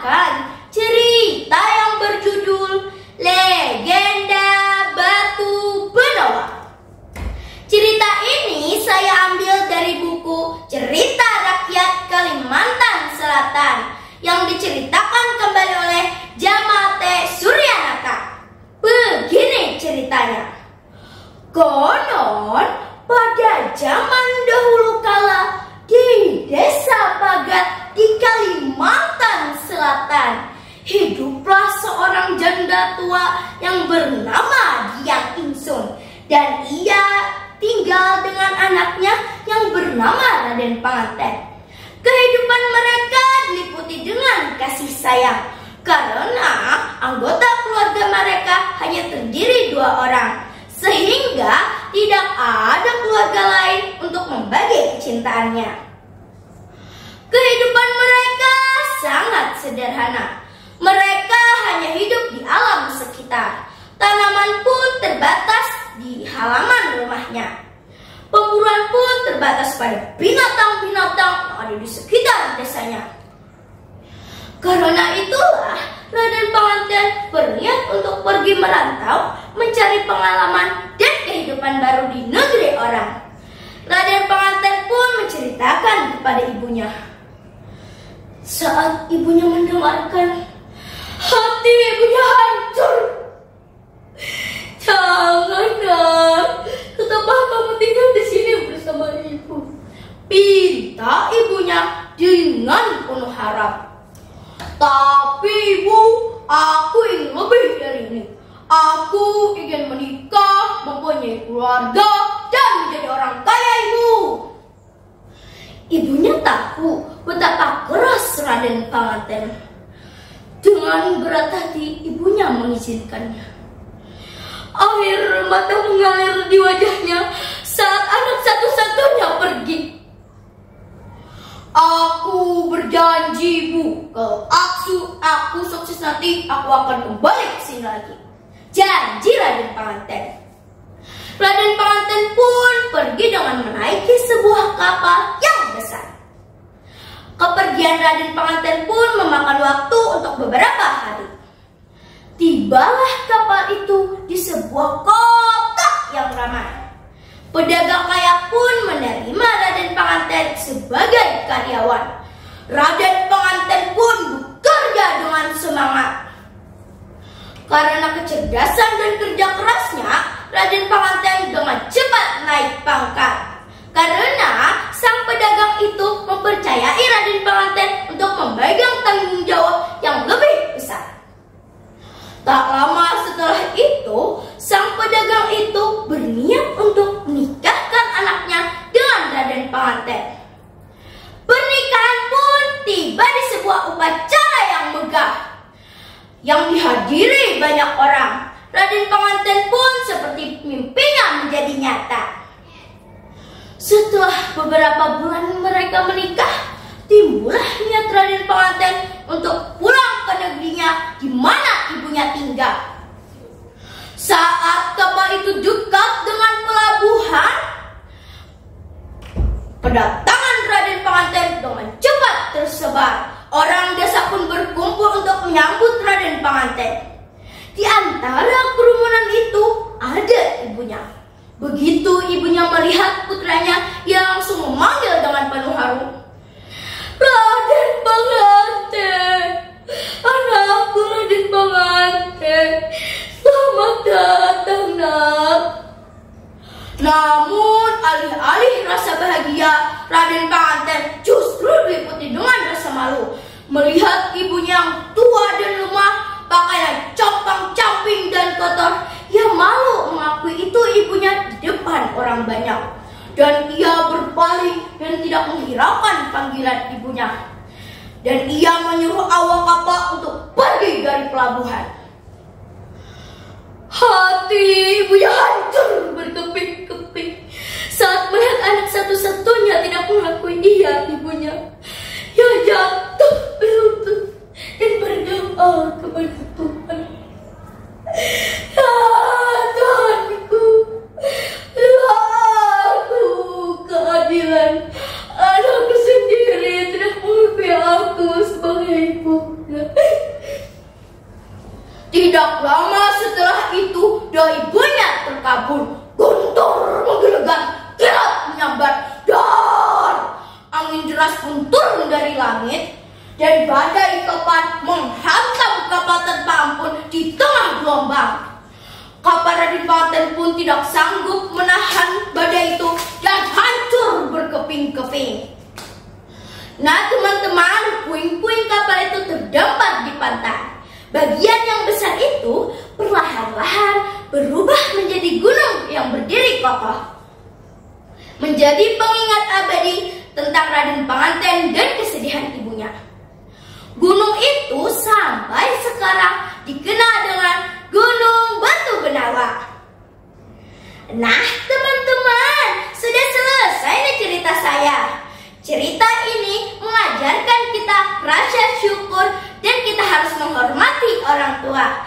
membawakan cerita yang berjudul Legenda Batu Benoa. Cerita ini saya ambil dari buku Cerita Rakyat Kalimantan Selatan yang diceritakan kembali oleh Jamate Suryanata. Begini ceritanya. Konon pada zaman dahulu kala di Desa Bagat di Kalimantan Selatan hiduplah seorang janda tua yang bernama Diang Insung, dan ia tinggal dengan anaknya yang bernama Raden Panganten. Kehidupan mereka diliputi dengan kasih sayang karena anggota keluarga mereka hanya terdiri 2 orang, sehingga tidak ada keluarga lain untuk membagi kecintaannya. Kehidupan mereka sangat sederhana. Mereka hanya hidup di alam sekitar. Tanaman pun terbatas di halaman rumahnya. Pemburuan pun terbatas pada binatang-binatang yang ada di sekitar desanya. Karena itulah Raden Panganten berniat untuk pergi merantau, mencari pengalaman dan kehidupan baru di negeri orang. Raden Panganten pun menceritakan kepada ibunya. Saat ibunya mendengarkan, hati ibunya hancur. Jangan, Nak. Tetaplah kamu tinggal di sini bersama ibu, pinta ibunya dengan penuh harap. Tapi ibu, aku ingin lebih dari ini. Aku ingin menikah, mempunyai keluarga, dan menjadi orang kaya, ibu. Ibunya tahu betapa keras Raden Panganten. Dengan berat hati, ibunya mengizinkannya. Air mata mengalir di wajahnya saat anak satu-satunya pergi. Aku berjanji, Bu, kalau aku sukses nanti, aku akan kembali ke sini lagi. Janji Raden Panganten. Raden Panganten pun pergi dengan menaiki sebuah kapal yang besar. Kepergian Raden Panganten pun memakan waktu untuk beberapa hari. Tibalah kapal itu di sebuah kota yang ramai. Pedagang kaya pun menerima Raden Panganten sebagai karyawan. Raden Panganten pun bekerja dengan semangat. Karena kecerdasan dan kerja kerasnya, Raden Panganten dengan cepat naik pangkat. Karena sang pedagang itu mempercayai Raden Panganten untuk memegang tanggung jawab yang lebih besar. Tak lama setelah itu, sang pedagang itu berniat untuk menikahkan anaknya dengan Raden Panganten. Pernikahan pun tiba di sebuah upacara yang megah, yang dihadiri banyak orang. Raden Panganten pun seperti mimpinya menjadi nyata. Setelah beberapa bulan mereka menikah, timbullah niat Raden Panganten untuk pulang ke negerinya di mana ibunya tinggal. Saat kapal itu dekat dengan pelabuhan, kedatangan Raden Panganten dengan cepat tersebar. Orang desa pun berkumpul untuk menyambut Raden Panganten. Di antara kerumunan itu ada ibunya. Begitu ibunya melihat putranya, ia langsung memanggil dengan penuh haru. Raden Panganten, anakku Raden Panganten, selamat datang, Nak. Namun alih-alih rasa bahagia, Raden Panganten justru diliputi dengan rasa malu. Melihat ibunya yang tua dan lemah, pakaian compang-camping dan kotor, ia malu mengakui itu ibunya di depan orang banyak. Dan ia berpaling dan tidak menghiraukan panggilan ibunya. Dan ia menyuruh awak kapal untuk pergi dari pelabuhan. Hati ibunya hancur berkeping-keping saat melihat anak satu-satunya tidak mengakui dia ibunya. Ia jatuh berlutut dan berdoa kepada Tuhan. Ya Tuhanku, aku keadilan. Anakku sendiri tidak mengakui aku sebagai ibunya. Tidak lama setelah itu, dai ibunya terkabul. Guntur menggelegar, kilat menyambar, dar! Angin deras pun turun dari langit, dan badai topan menghantam kapal tanpa ampun di tengah gelombang. Kapal Raden Panganten pun tidak sanggup menahan badai itu dan hancur berkeping-keping. Nah teman-teman, puing-puing kapal itu terdampar di pantai. Bagian yang besar itu perlahan-lahan berubah menjadi gunung yang berdiri kokoh, menjadi pengingat abadi tentang Raden Panganten dan kesedihan ibunya. Gunung itu sampai sekarang dikenal dengan Gunung Batu Benawa. Nah teman-teman, sudah selesai nih cerita saya. Cerita ini mengajarkan kita rasa syukur dan kita harus menghormati orang tua.